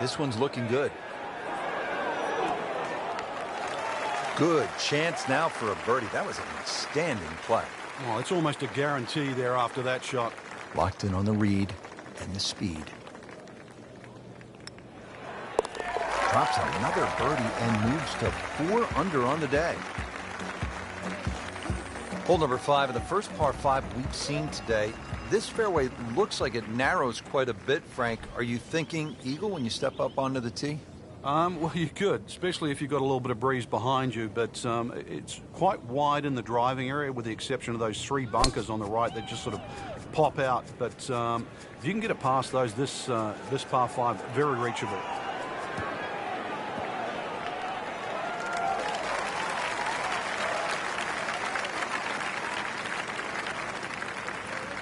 This one's looking good. Good chance now for a birdie. That was an outstanding play. Oh, it's almost a guarantee there after that shot. Locked in on the read and the speed. Drops another birdie and moves to 4 under on the day. Hole number 5 of the first par 5 we've seen today. This fairway looks like it narrows quite a bit, Frank. Are you thinking eagle when you step up onto the tee? Well, you could, especially if you've got a little bit of breeze behind you, but it's quite wide in the driving area with the exception of those 3 bunkers on the right that just sort of pop out. But if you can get it past those, this par 5, very reachable.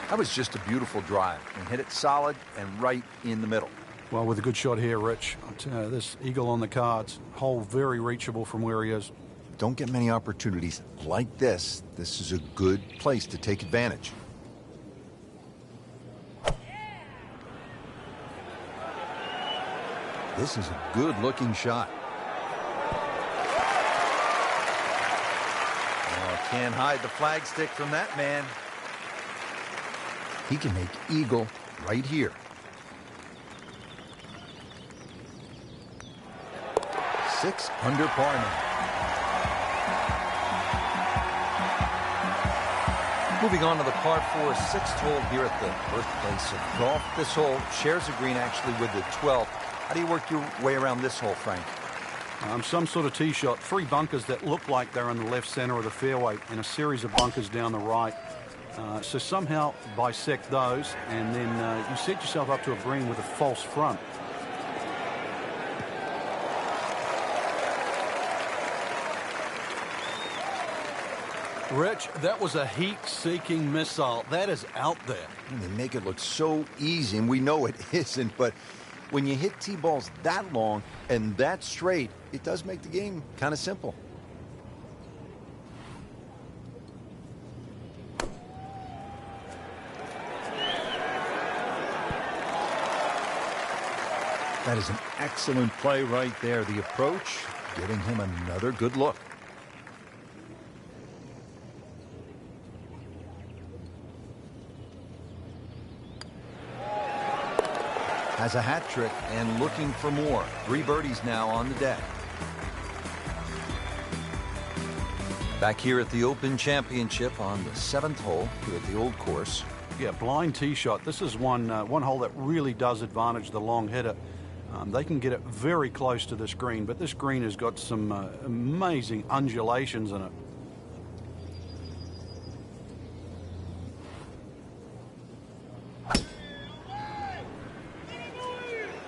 That was just a beautiful drive and hit it solid and right in the middle. Well, with a good shot here, Rich, I'll tell you, this eagle on the cards, hole very reachable from where he is. Don't get many opportunities like this. This is a good place to take advantage. This is a good-looking shot. Oh, can't hide the flagstick from that man. He can make eagle right here. 6 under par now. Moving on to the par 4 6th hole here at the birthplace of golf. This hole shares a green actually with the 12th. How do you work your way around this hole, Frank? Some sort of tee shot. 3 bunkers that look like they're in the left center of the fairway and a series of bunkers down the right. So somehow bisect those, and then you set yourself up to a green with a false front. Rich, that was a heat-seeking missile. That is out there. And they make it look so easy, and we know it isn't, but when you hit tee balls that long and that straight, it does make the game kind of simple. That is an excellent play right there. The approach, giving him another good look. Has a hat trick and looking for more. 3 birdies now on the day. Back here at the Open Championship on the 7th hole here at the old course. Yeah, blind tee shot. This is one hole that really does advantage the long hitter. They can get it very close to this green, but this green has got some amazing undulations in it.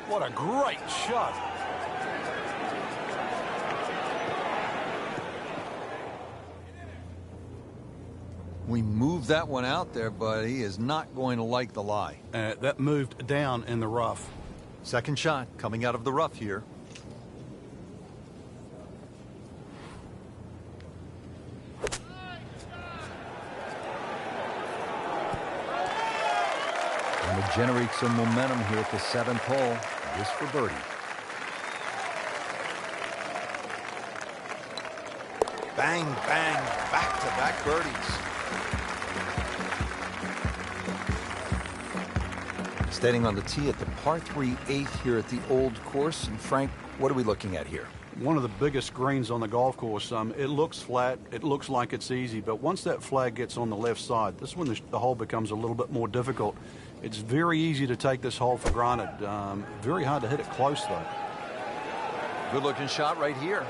What a great shot. We moved that one out there, but he is not going to like the lie. That moved down in the rough. Second shot coming out of the rough here. And to generate some momentum here at the 7th hole. This for birdie. Bang, bang, back-to-back birdies. Standing on the tee at the par 3 8th here at the old course. And Frank, what are we looking at here? One of the biggest greens on the golf course. It looks flat. It looks like it's easy. But once that flag gets on the left side, this is when the hole becomes a little bit more difficult. It's very easy to take this hole for granted. Very hard to hit it close, though. Good looking shot right here.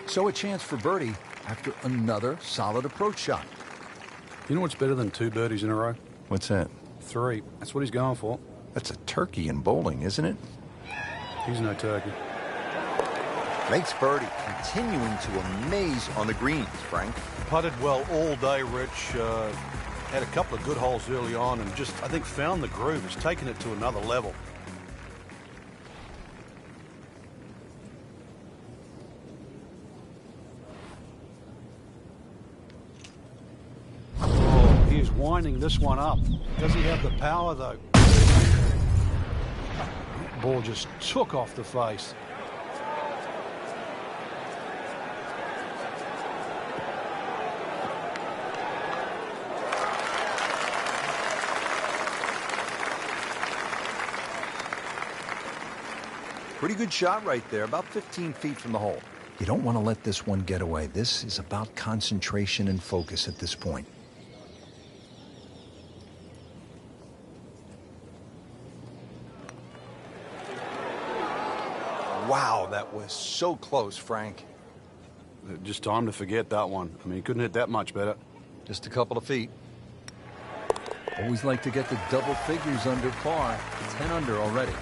So a chance for birdie after another solid approach shot. You know what's better than 2 birdies in a row? What's that? 3. That's what he's going for. That's a turkey in bowling, isn't it? He's no turkey. Makes birdie, continuing to amaze on the greens, Frank. Putted well all day, Rich. Had a couple of good holes early on and just, I think, found the groove. Has taken it to another level. Oh, he is winding this one up. Does he have the power, though? ball just took off the face. Pretty good shot right there, about 15 feet from the hole. You don't want to let this one get away. This is about concentration and focus at this point. Wow, that was so close, Frank. Just time to forget that one. I mean, he couldn't hit that much better. Just a couple of feet. Always like to get the double figures under par. 10 under already.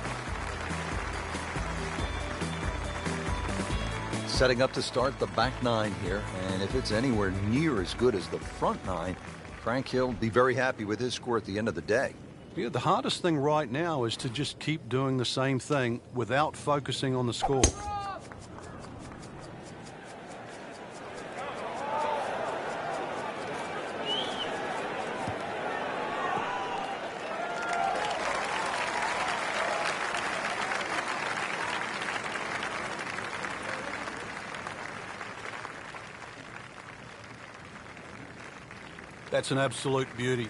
Setting up to start the back nine here, and if it's anywhere near as good as the front nine, Frank Hill will be very happy with his score at the end of the day. Yeah, the hardest thing right now is to just keep doing the same thing without focusing on the score. That's an absolute beauty.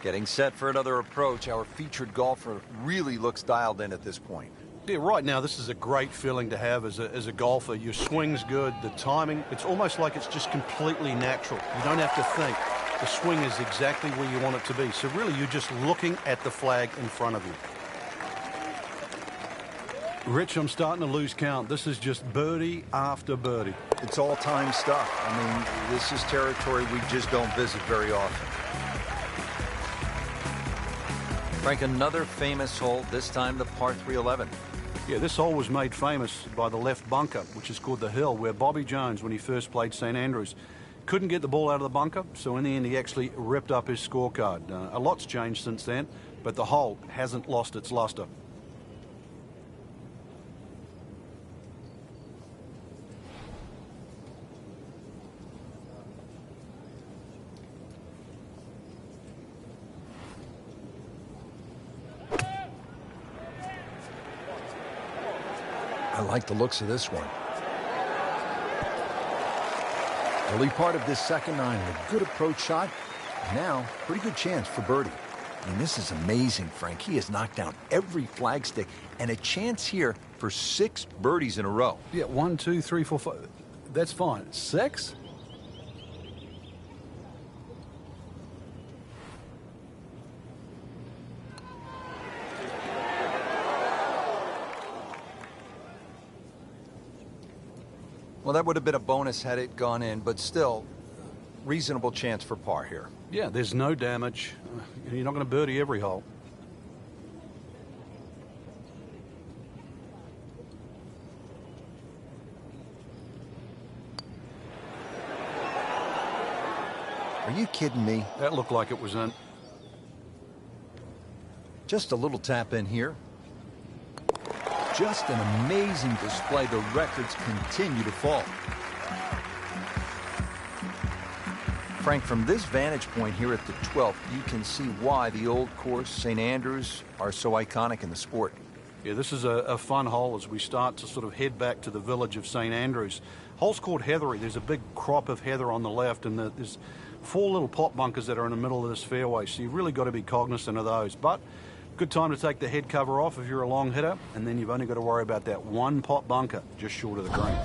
Getting set for another approach. Our featured golfer really looks dialed in at this point. Yeah, right now this is a great feeling to have as a golfer. Your swing's good, the timing, it's almost like it's just completely natural. You don't have to think. The swing is exactly where you want it to be. So really you're just looking at the flag in front of you. Rich, I'm starting to lose count. This is just birdie after birdie. It's all-time stuff. I mean, this is territory we just don't visit very often. Frank, another famous hole, this time the par 311. Yeah, this hole was made famous by the left bunker, which is called the Hill, where Bobby Jones, when he first played St Andrews, couldn't get the ball out of the bunker, so in the end he actually ripped up his scorecard. A lot's changed since then, but the hole hasn't lost its luster. I like the looks of this one. Early part of this second nine, a good approach shot. Now, pretty good chance for birdie. I mean, this is amazing, Frank. He has knocked down every flagstick, and a chance here for 6 birdies in a row. Yeah, 1, 2, 3, 4, 5. That's fine. 6? Well, that would have been a bonus had it gone in, but still, reasonable chance for par here. Yeah, there's no damage. You're not going to birdie every hole. Are you kidding me? That looked like it was in. Just a little tap in here. Just an amazing display. The records continue to fall. Frank, from this vantage point here at the 12th, you can see why the old course, St Andrews, are so iconic in the sport. Yeah, this is a fun hole as we start to sort of head back to the village of St Andrews. Hole's called Heathery. There's a big crop of heather on the left, and there's 4 little pot bunkers that are in the middle of this fairway, so you've really got to be cognizant of those. But good time to take the head cover off if you're a long hitter, and then you've only got to worry about that 1 pot bunker just short of the green.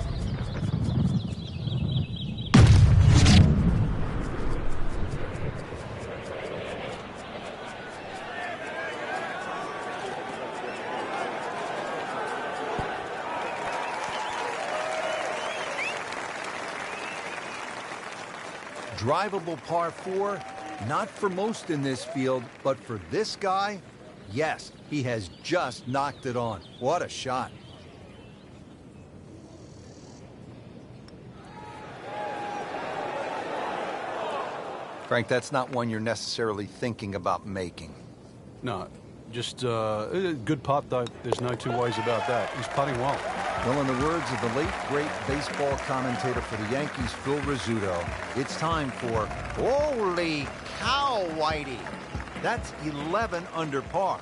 Drivable par 4, not for most in this field, but for this guy, yes, he has just knocked it on. What a shot. Frank, that's not one you're necessarily thinking about making. No, just a good putt, though. There's no two ways about that. He's putting well. Well, in the words of the late, great baseball commentator for the Yankees, Phil Rizzuto, it's time for Holy Cow, Whitey. That's 11 under par.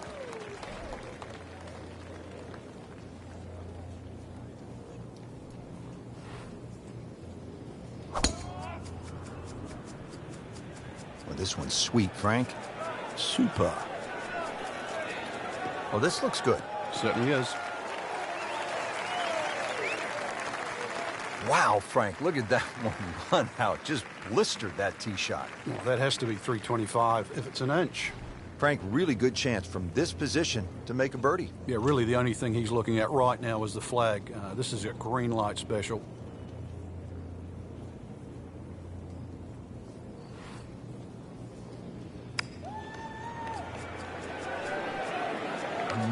this one's sweet, Frank. Super. Oh, this looks good. Certainly is. Wow, Frank, look at that one run out. Just blistered that tee shot. Well, that has to be 325 if it's an inch. Frank, really good chance from this position to make a birdie. Yeah, really the only thing he's looking at right now is the flag. This is a green light special.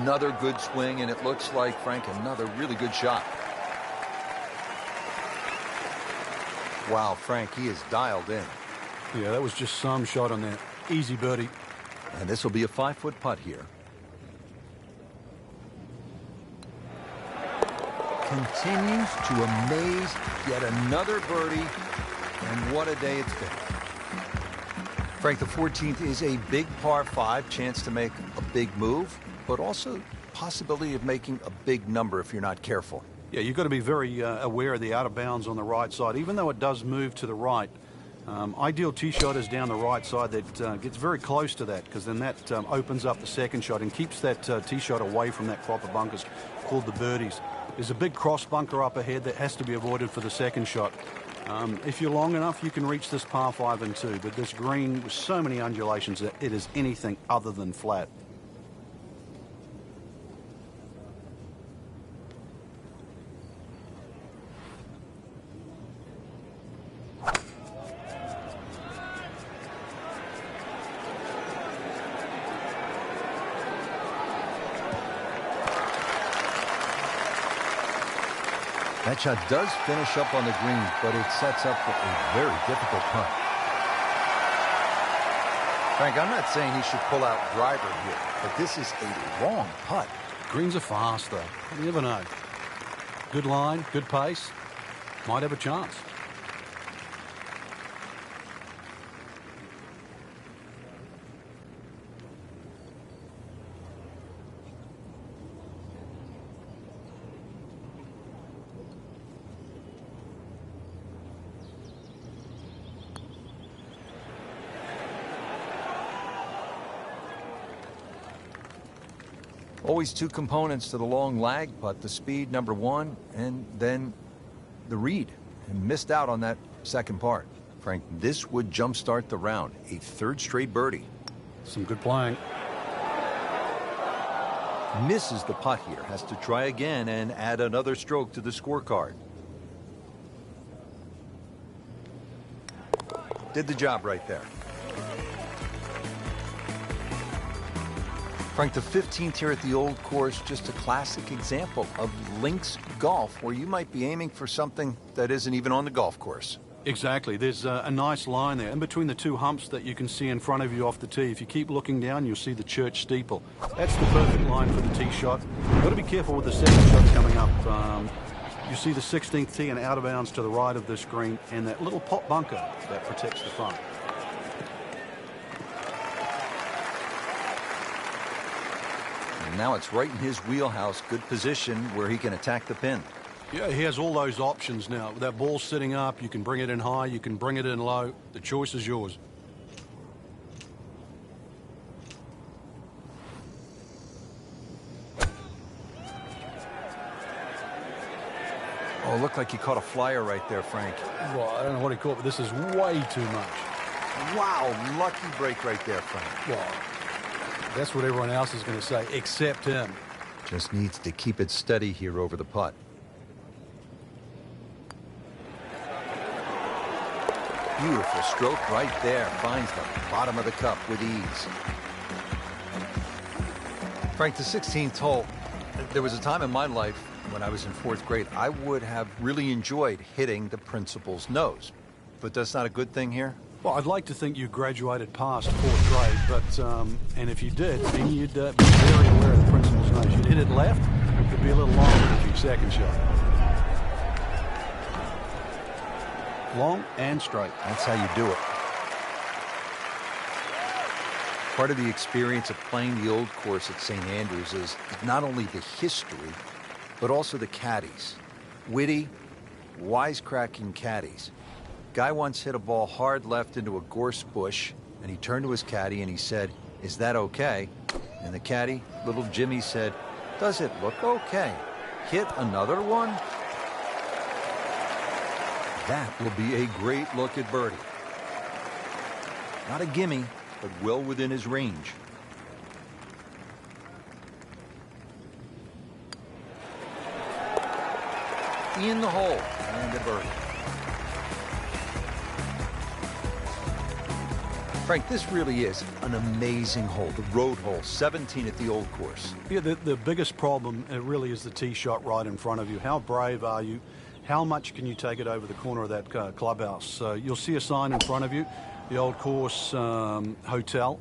Another good swing, and it looks like, Frank, another really good shot. Wow, Frank, he is dialed in. Yeah, that was just some shot on that. Easy birdie. And this will be a 5-foot putt here. Continues to amaze. Yet another birdie. And what a day it's been. Frank, the 14th is a big par 5, chance to make a big move, but also possibility of making a big number if you're not careful. Yeah, you've got to be very aware of the out of bounds on the right side, even though it does move to the right. Ideal tee shot is down the right side that gets very close to that, because then that opens up the second shot and keeps that tee shot away from that crop of bunkers called the birdies. There's a big cross bunker up ahead that has to be avoided for the second shot. If you're long enough, you can reach this par 5 and 2, but this green with so many undulations that it is anything other than flat. That shot does finish up on the green, but it sets up for a very difficult putt. Frank, I'm not saying he should pull out driver here, but this is a long putt. Greens are fast, though. You never know. Good line, good pace. Might have a chance. Always two components to the long lag putt, the speed, number one, and then the read. And missed out on that second part. Frank, this would jumpstart the round. A third straight birdie. Some good playing. Misses the putt here. Has to try again and add another stroke to the scorecard. Did the job right there. Frank, the 15th here at the Old Course, just a classic example of links golf, where you might be aiming for something that isn't even on the golf course. Exactly. There's a nice line there in between the two humps that you can see in front of you off the tee. If you keep looking down, you'll see the church steeple. That's the perfect line for the tee shot. You've got to be careful with the second shots coming up. You see the 16th tee and out of bounds to the right of this green, and that little pot bunker that protects the front. And now it's right in his wheelhouse. Good position where he can attack the pin. Yeah, he has all those options now. With that ball sitting up, you can bring it in high, you can bring it in low. The choice is yours. Oh, looked like he caught a flyer right there, Frank. Well, I don't know what he caught, but this is way too much. Wow, lucky break right there, Frank. Well, that's what everyone else is going to say, except him. Just needs to keep it steady here over the putt. Beautiful stroke right there. Finds the bottom of the cup with ease. Frank, the 16th hole, there was a time in my life when I was in 4th grade, I would have really enjoyed hitting the principal's nose. But that's not a good thing here? Well, I'd like to think you graduated past 4th grade, but, and if you did, then you'd be very aware of the principal's nose. You'd hit it left, it could be a little longer than your second shot. Long and straight. That's how you do it. Part of the experience of playing the Old Course at St. Andrews is not only the history, but also the caddies. Witty, wisecracking caddies. Guy once hit a ball hard left into a gorse bush, And he turned to his caddy and he said, "Is that okay?" And the caddy, little Jimmy, said, "Does it look okay? Hit another one?" That will be a great look at birdie. Not a gimme, but well within his range. In the hole, and a birdie. Frank, this really is an amazing hole, the road hole, 17 at the old course. Yeah, the biggest problem really is the tee shot right in front of you. How brave are you? How much can you take it over the corner of that clubhouse? You'll see a sign in front of you, the old course hotel.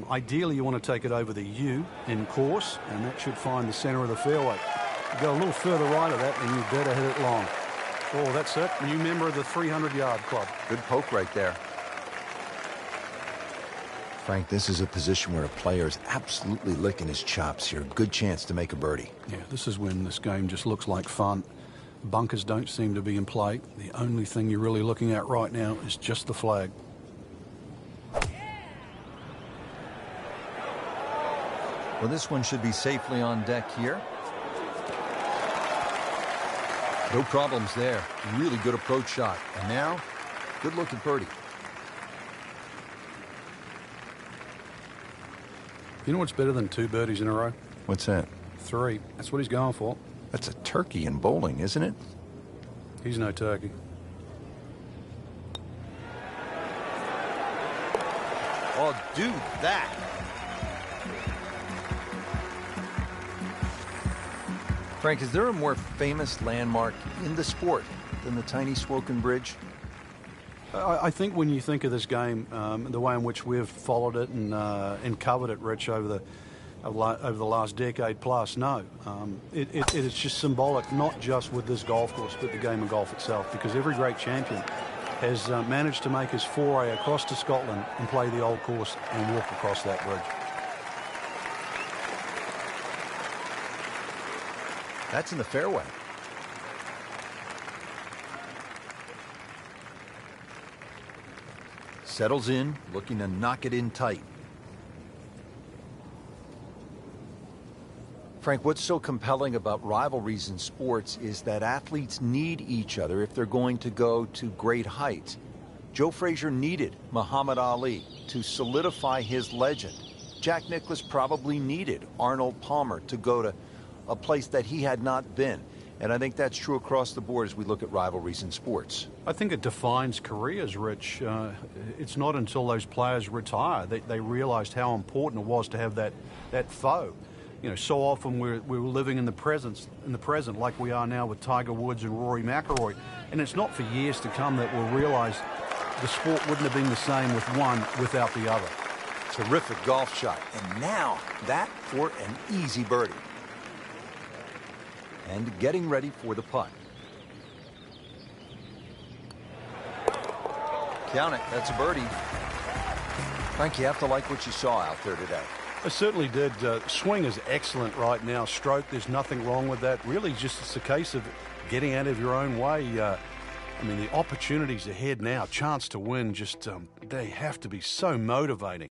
Ideally, you want to take it over the U in course, and that should find the center of the fairway. You go a little further right of that, and you better hit it long. Oh, that's it. New member of the 300-yard club. Good poke right there. Frank, this is a position where a player is absolutely licking his chops here. Good chance to make a birdie. Yeah, this is when this game just looks like fun. Bunkers don't seem to be in play. The only thing you're really looking at right now is just the flag. Well, this one should be safely on deck here. No problems there. Really good approach shot. And now, good look at birdie. You know what's better than 2 birdies in a row? What's that? 3. That's what he's going for. That's a turkey in bowling, isn't it? He's no turkey. Oh, do that. Frank, is there a more famous landmark in the sport than the tiny Swoken Bridge? I think when you think of this game, the way in which we've followed it and covered it, Rich, over the last decade plus, no. It is just symbolic, not just with this golf course, but the game of golf itself, because every great champion has managed to make his foray across to Scotland and play the old course and walk across that bridge. That's in the fairway. Settles in, looking to knock it in tight. Frank, what's so compelling about rivalries in sports is that athletes need each other if they're going to go to great heights. Joe Frazier needed Muhammad Ali to solidify his legend. Jack Nicklaus probably needed Arnold Palmer to go to a place that he had not been. And I think that's true across the board as we look at rivalries in sports. I think it defines careers, Rich. It's not until those players retire that they realized how important it was to have that foe. You know, so often we're living in the present like we are now with Tiger Woods and Rory McIlroy. And it's not for years to come that we'll realize the sport wouldn't have been the same with one without the other. Terrific golf shot. And now that for an easy birdie. And getting ready for the putt. Count it. That's a birdie. Frank, you have to like what you saw out there today. I certainly did. Swing is excellent right now. Stroke, there's nothing wrong with that. Really, just it's a case of getting out of your own way. I mean, the opportunities ahead now, chance to win, just they have to be so motivating.